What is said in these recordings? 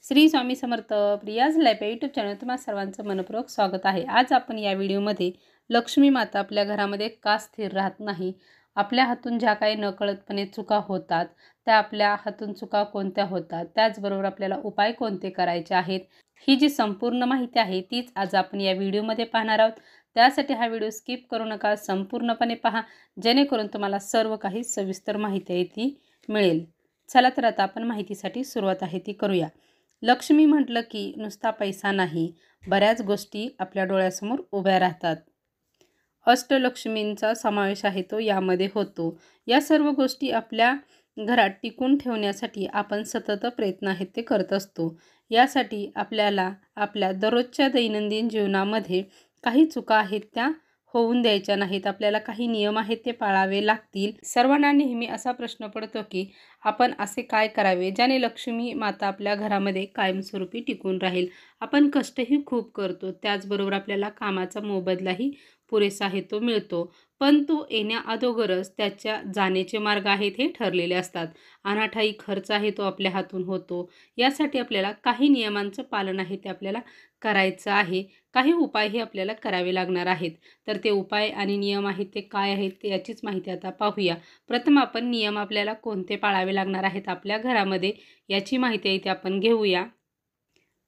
Shri Swami Samarth Priya's life YouTube channel तुम्हा सर्वांचं मनपूर्वक स्वागत आहे। आज आपण या व्हिडिओमध्ये लक्ष्मी माता आपल्या घरामध्ये का स्थिर राहत नाही, आपल्या हातून ज्या काही नकळतपणे चुका होतात त्या आपल्या हातून चुका कोणत्या होतात, त्याचबरोबर आपल्याला उपाय कोणते करायचे आहेत, ही जी संपूर्ण माहिती आहे तीच आज आपण या व्हिडिओमध्ये पाहणार आहोत। त्यासाठी हा व्हिडिओ स्किप करू नका, संपूर्णपणे पहा, जेणेकरून तुम्हाला सर्व काही सविस्तर माहिती आहे ती मिळेल। चला तर आता आपण माहितीसाठी सुरुवात आहे ती करूया। लक्ष्मी म्हटलं की नुसता पैसा नाही, बऱ्याच गोष्टी आपल्या डोळ्यासमोर उभ्या राहतात। अष्टलक्ष्मींचा समावेश आहे तो यामध्ये होतो। या सर्व गोष्टी आपल्या घरात टिकून ठेवण्यासाठी आपण सतत प्रयत्न आहेत ते करत असतो। यासाठी आपल्याला आपल्या दररोजच्या दैनंदिन जीवनामध्ये काही चुका आहेत त्या होऊन द्यायच्या नाहीत, आपल्याला काही नियम आहेत ते पाळावे लागतील। सर्वांना नेहमी असा प्रश्न पडतो की आपण असे काय करावे ज्याने लक्ष्मी माता आपल्या घरामध्ये कायमस्वरूपी टिकून राहील। आपण कष्टही खूप करतो, त्याचबरोबर आपल्याला कामाचा मोबदलाही पुरेसा आहे तो मिळतो, पण तो येण्या अगोदरच त्याच्या जाण्याचे मार्ग आहेत हे ठरलेले असतात। अनाठाई खर्च आहे तो आपल्या हातून होतो। यासाठी आपल्याला काही नियमांचं पालन आहे ते आपल्याला करायचं आहे, काही उपायही आपल्याला करावे लागणार आहेत। तर ते उपाय आणि नियम आहेत ते काय आहेत ते याचीच माहिती आता पाहूया। प्रथम आपण नियम आपल्याला कोणते पाळावे लागणार आहेत आपल्या घरामध्ये याची माहिती आहे ते आपण घेऊया।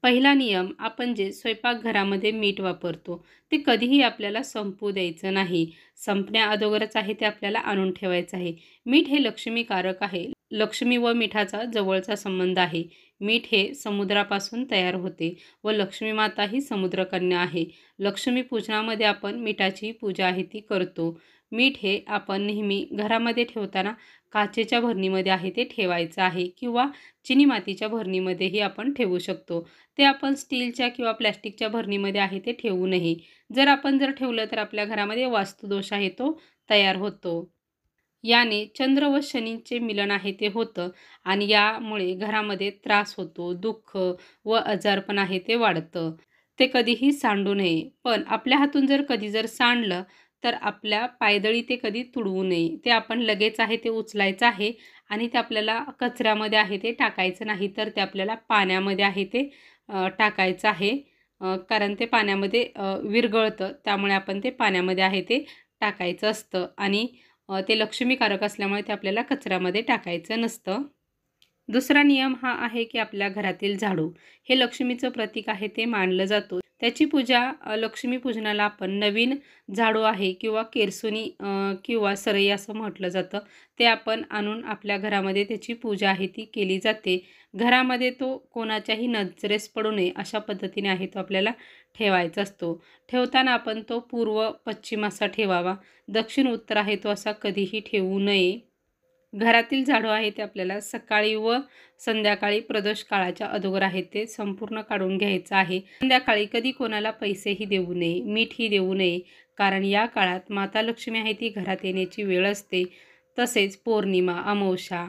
पहिला नियम, आपण जे स्वयंपाकघरामध्ये मीठ वापरतो ते कधीही आपल्याला संपू द्यायचं नाही, संपण्या अगोदरच आहे ते आपल्याला आणून ठेवायचं आहे। मीठ हे लक्ष्मीकारक आहे, लक्ष्मी व मिठाचा जवळचा संबंध आहे। मीठ हे समुद्रापासून तयार होते व लक्ष्मी माता ही समुद्रकन्या आहे। लक्ष्मी पूजनामध्ये आपण मिठाची पूजा आहे ती करतो। मीठ हे आपण नेहमी घरामध्ये ठेवताना काचेच्या भरणीमध्ये आहे ते ठेवायचं आहे किंवा चिनी मातीच्या भरणीमध्येही आपण ठेवू शकतो। ते आपण स्टीलच्या किंवा प्लॅस्टिकच्या भरणीमध्ये आहे ते ठेवू नये। जर ठेवलं तर आपल्या घरामध्ये वास्तुदोष आहे तो तयार होतो। याने चंद्र व शनीचे मिलन आहे ते होतं आणि यामुळे घरामध्ये त्रास होतो, दुःख व आजारपण आहे ते वाढतं। ते कधीही सांडू नये, पण आपल्या हातून कधी सांडलं तर आपल्या पायदळी ते कधी तुडवू नये। ते आपण लगेच आहे ते उचलायचं आहे आणि ते आपल्याला कचऱ्यामध्ये आहे ते टाकायचं नाही, तर ते आपल्याला पाण्यामध्ये आहे ते टाकायचं आहे, कारण ते पाण्यामध्ये विरघळतं, त्यामुळे आपण ते पाण्यामध्ये आहे ते टाकायचं असतं आणि ते लक्ष्मीकारक असल्यामुळे ते आपल्याला कचऱ्यामध्ये टाकायचं नसतं। दुसरा नियम हा आहे की आपल्या घरातील झाडू हे लक्ष्मीचं प्रतीक आहे ते मानलं जातं। त्याची पूजा लक्ष्मी पूजनाला आपण नवीन झाडू आहे किंवा केरसुनी किंवा सरई असं म्हटलं जातं, ते आपण आणून आपल्या घरामध्ये त्याची पूजा आहे ती केली जाते। घरामध्ये तो कोणाच्याही नजरेस पडू नये अशा पद्धतीने आहे तो आपल्याला ठेवायचा असतो। ठेवताना आपण तो पूर्व पश्चिम असा ठेवावा, दक्षिण उत्तर आहे तो असा कधीही ठेवू नये। घरातील झाडू आहे ते आपल्याला सकाळी व संध्याकाळी प्रदोष काळाच्या अगोदर आहे ते संपूर्ण काढून घ्यायचं आहे। संध्याकाळी कधी कोणाला पैसेही देऊ नये, मीठही देऊ नये, कारण या काळात माता लक्ष्मी आहे ती घरात येण्याची वेळ असते। तसेच पौर्णिमा, अमावस्या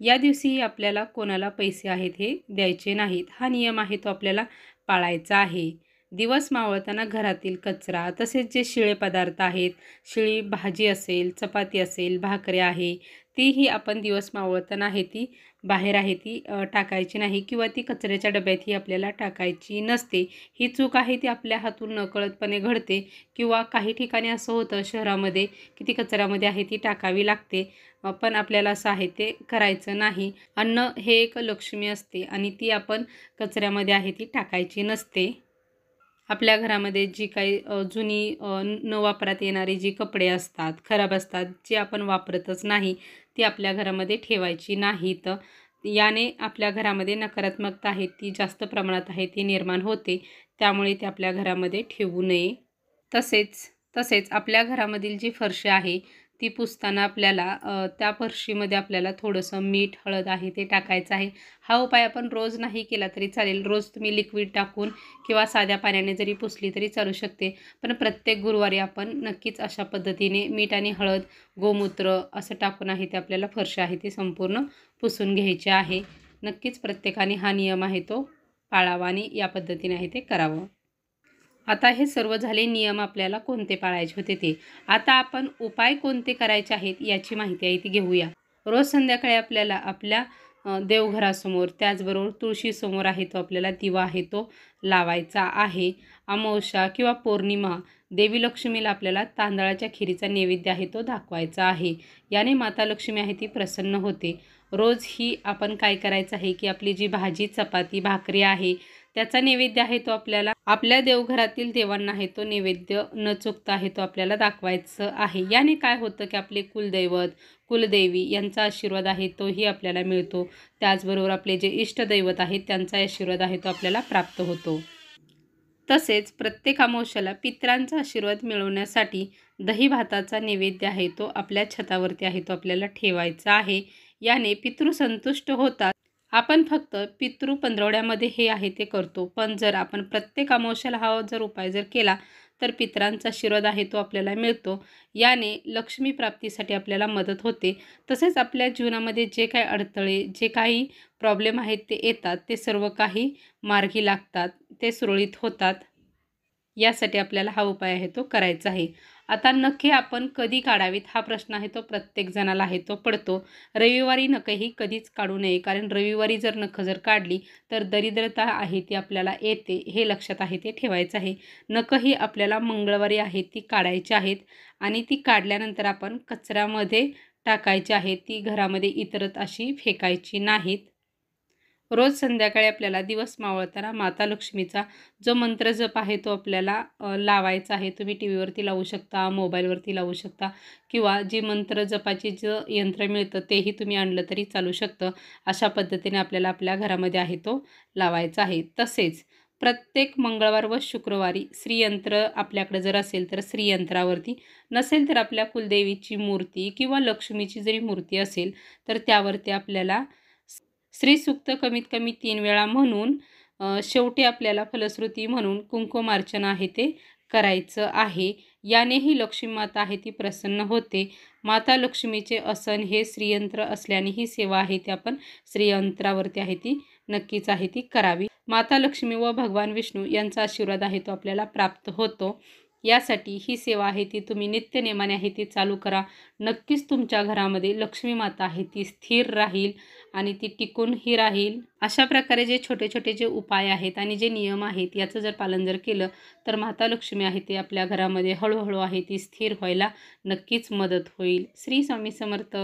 या दिवशीही आपल्याला कोणाला पैसे आहेत हे द्यायचे नाहीत। हा नियम आहे तो आपल्याला पाळायचा आहे। दिवस मावळताना घरातील कचरा तसेच जे शिळे पदार्थ आहेत, शिळी भाजी असेल, चपाती असेल, भाकऱ्या आहे, तीही आपण दिवस मावळताना आहे ती बाहेर आहे ती टाकायची नाही किंवा ती कचऱ्याच्या डब्यातही आपल्याला टाकायची नसते। ही चूक आहे ती आपल्या हातून नकळतपणे घडते किंवा काही ठिकाणी असं होतं शहरामध्ये की ती कचऱ्यामध्ये आहे ती टाकावी लागते, पण आपल्याला असं आहे ते करायचं नाही। अन्न हे एक लक्ष्मी असते आणि ती आपण कचऱ्यामध्ये आहे ती टाकायची नसते। आपल्या घरामध्ये जी काही जुनी न वापरात येणारी जी कपडे असतात, खराब असतात, जे आपण वापरतच नाही, ती आपल्या घरामध्ये ठेवायची नाहीत। याने आपल्या घरामध्ये नकारात्मकता आहे ती जास्त प्रमाणात आहे ती निर्माण होते, त्यामुळे ते आपल्या घरामध्ये ठेवू नये। तसेच आपल्या घरामधील जी फरशी आहे ती पुसताना आपल्याला त्या फरशीमध्ये आपल्याला थोडंसं मीठ, हळद आहे ते टाकायचं आहे। हा उपाय आपण रोज नाही केला तरी चालेल, रोज तुम्ही लिक्विड टाकून किंवा साध्या पाण्याने जरी पुसली तरी चालू शकते, पण प्रत्येक गुरुवारी आपण नक्कीच अशा पद्धतीने मीठ आणि हळद, गोमूत्र असं टाकून आहे ते आपल्याला फरशी आहे ती संपूर्ण पुसून घ्यायची आहे। नक्कीच प्रत्येकाने हा नियम आहे तो पाळावा आणि या पद्धतीने आहे ते करावं। आता हे सर्व झाले नियम आपल्याला कोणते पाळायचे होते ते। आता आपण उपाय कोणते करायचे आहेत याची माहिती आहे ती घेऊया। रोज संध्याकाळी आपल्याला आपल्या देवघरासमोर, त्याचबरोबर तुळशीसमोर आहे तो आपल्याला दिवा आहे तो लावायचा आहे. अमावस्या किंवा पौर्णिमा देवी लक्ष्मीला आपल्याला तांदळाच्या खिरीचा नैवेद्य आहे तो दाखवायचा आहे. याने माता लक्ष्मी आहे ती प्रसन्न होते. रोज ही आपण काय करायचं आहे की आपली जी भाजी, चपाती, भाकरी आहे त्याचा नैवेद्य आहे तो आपल्याला आपल्या देवघरातील देवांना आहे तो नैवेद्य न चुकता आहे तो आपल्याला दाखवायचं आहे. याने काय होतं की आपले कुलदैवत, कुलदेवी यांचा आशीर्वाद आहे तोही आपल्याला मिळतो. त्याचबरोबर आपले जे इष्टदैवत आहेत त्यांचा आशीर्वाद आहे तो आपल्याला प्राप्त होतो. तसेच प्रत्येक अमावस्येला पितरांचा आशीर्वाद मिळवण्यासाठी दही भाताचा नैवेद्य आहे तो आपल्या छतावरती आहे तो आपल्याला ठेवायचा आहे. याने पितृ संतुष्ट होतात. आपण फक्त पितृ पंधरवड्यामध्ये हे आहे ते करतो, पण जर आपण प्रत्येक अमावस्येला हा जर उपाय जर केला तर पितरांचा आशीर्वाद आहे तो आपल्याला मिळतो. याने लक्ष्मी प्राप्तीसाठी आपल्याला मदत होते. तसेच आपल्या जीवनामध्ये जे काही अडथळे, जे काही प्रॉब्लेम आहेत ते येतात, ते सर्व काही मार्गी लागतात, ते सुरळीत होतात. यासाठी आपल्याला हा उपाय आहे तो करायचा आहे. आता नखे आपण कधी काढावीत हा प्रश्न आहे तो प्रत्येक जणाला आहे तो पडतो. रविवारी नखही कधीच काढू नये, कारण रविवारी जर नखं जर काढली तर दरिद्रता आहे ती आपल्याला येते, हे लक्षात आहे ते ठेवायचं आहे. नखही आपल्याला मंगळवारी आहे ती काढायची आहेत आणि ती काढल्यानंतर आपण कचऱ्यामध्ये टाकायची आहे. ती घरामध्ये इतरत अशी फेकायची नाहीत. रोज संध्याकाळी आपल्याला दिवस मावळताना माता लक्ष्मीचा जो मंत्र जप आहे तो आपल्याला लावायचा आहे. तुम्ही टी व्हीवरती लावू शकता, मोबाईलवरती लावू शकता किंवा जी मंत्र जपाची जे यंत्र मिळतं तेही तुम्ही आणलं तरी चालू शकतं. अशा पद्धतीने आपल्याला आपल्या घरामध्ये आहे तो लावायचा आहे. तसेच प्रत्येक मंगळवार व शुक्रवारी श्रीयंत्र आपल्याकडे जर असेल तर श्रीयंत्रावरती, नसेल तर आपल्या कुलदेवीची मूर्ती किंवा लक्ष्मीची जरी मूर्ती असेल तर त्यावरती आपल्याला श्रीसूक्त कमीत कमी 3 वेळा म्हणून शेवटी आपल्याला फलश्रुती म्हणून कुंकुमार्चना आहे ते करायचं आहे. यानेही लक्ष्मी माता आहे ती प्रसन्न होते. माता लक्ष्मीचे आसन हे श्रीयंत्र असल्याने ही सेवा आहे ती आपण श्रीयंत्रावरती आहे ती नक्कीच आहे ती करावी. माता लक्ष्मी व भगवान विष्णू यांचा आशीर्वाद आहे तो आपल्याला प्राप्त होतो. यासाठी ही सेवा आहे ती तुम्ही नित्यनेमाने आहे ती चालू करा. नक्कीच तुमच्या घरामध्ये लक्ष्मी माता आहे ती स्थिर राहील आणि ती टिकूनही राहील. अशा प्रकारे जे छोटे छोटे जे उपाय आहेत आणि जे नियम आहेत याचं जर पालन जर केलं तर माता लक्ष्मी आहे ते आपल्या घरामध्ये हळूहळू आहे ती स्थिर व्हायला नक्कीच मदत होईल. श्री स्वामी समर्थ.